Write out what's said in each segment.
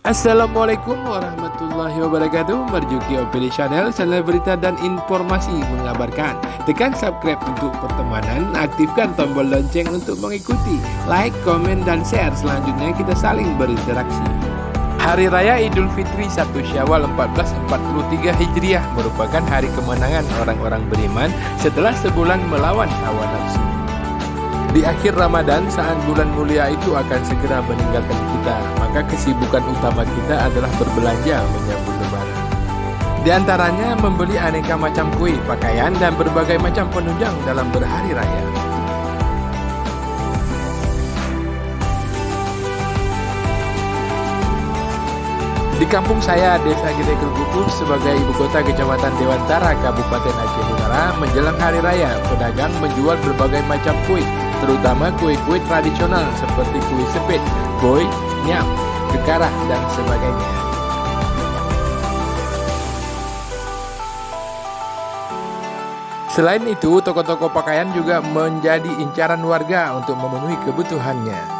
Assalamualaikum warahmatullahi wabarakatuh. Marjuki Opini Channel, channel berita dan informasi mengabarkan. Tekan subscribe untuk pertemanan, aktifkan tombol lonceng untuk mengikuti. Like, komen, dan share. Selanjutnya kita saling berinteraksi. Hari Raya Idul Fitri 1 Syawal 1443 Hijriah merupakan hari kemenangan orang-orang beriman setelah sebulan melawan hawa nafsu. Di akhir Ramadan, saat bulan mulia itu akan segera meninggalkan kita, maka kesibukan utama kita adalah berbelanja menyambut Lebaran. Di antaranya membeli aneka macam kue, pakaian, dan berbagai macam penunjang dalam berhari raya. Di kampung saya, Desa Gede Kergupuh, sebagai ibu kota Kecamatan Dewantara, Kabupaten Aceh Utara, menjelang hari raya, pedagang menjual berbagai macam kue, terutama kue-kue tradisional seperti kue sepit, boy, nyam, kekarah, dan sebagainya. Selain itu, toko-toko pakaian juga menjadi incaran warga untuk memenuhi kebutuhannya.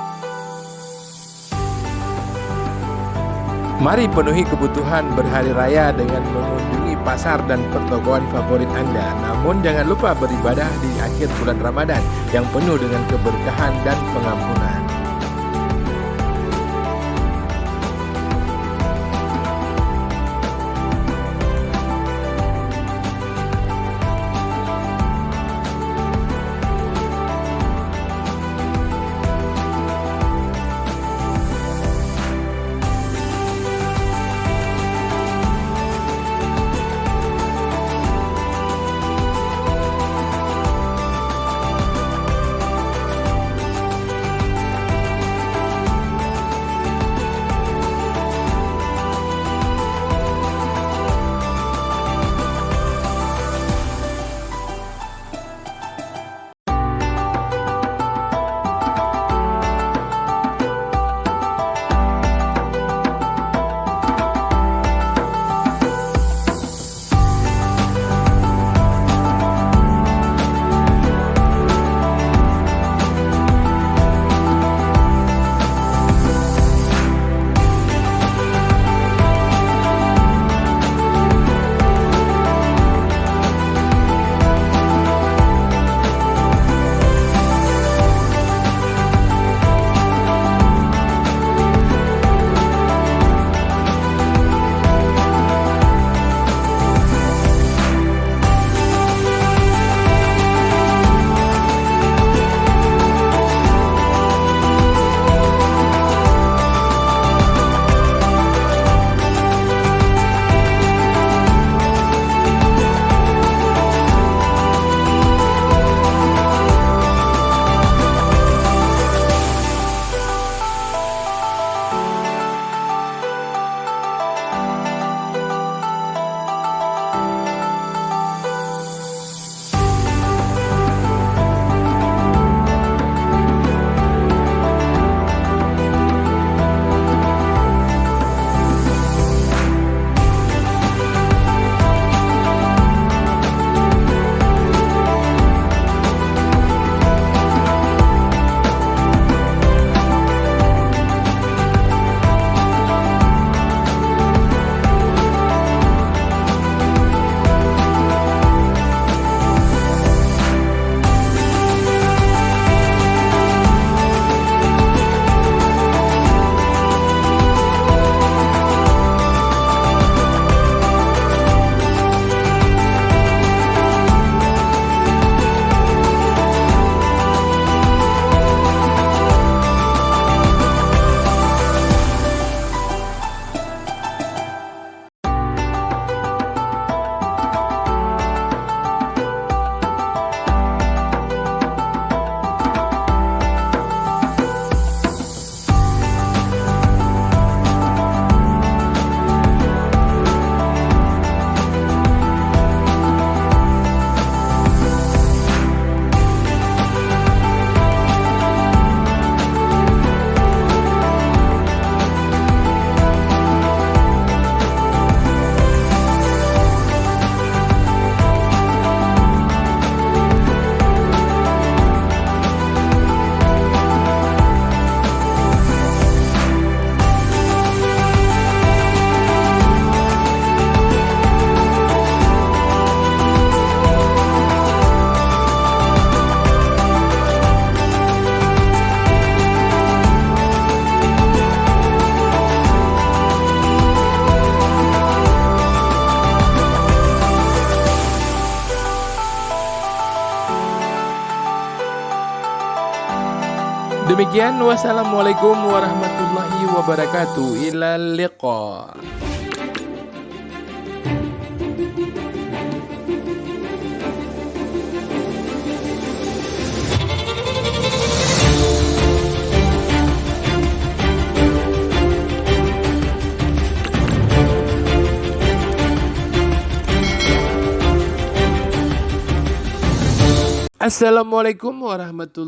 Mari penuhi kebutuhan berhari raya dengan mengunjungi pasar dan pertokoan favorit Anda. Namun jangan lupa beribadah di akhir bulan Ramadan yang penuh dengan keberkahan dan pengampunan. Demikian, wassalamualaikum warahmatullahi wabarakatuh. Ilal liqa. Assalamualaikum warahmatullahi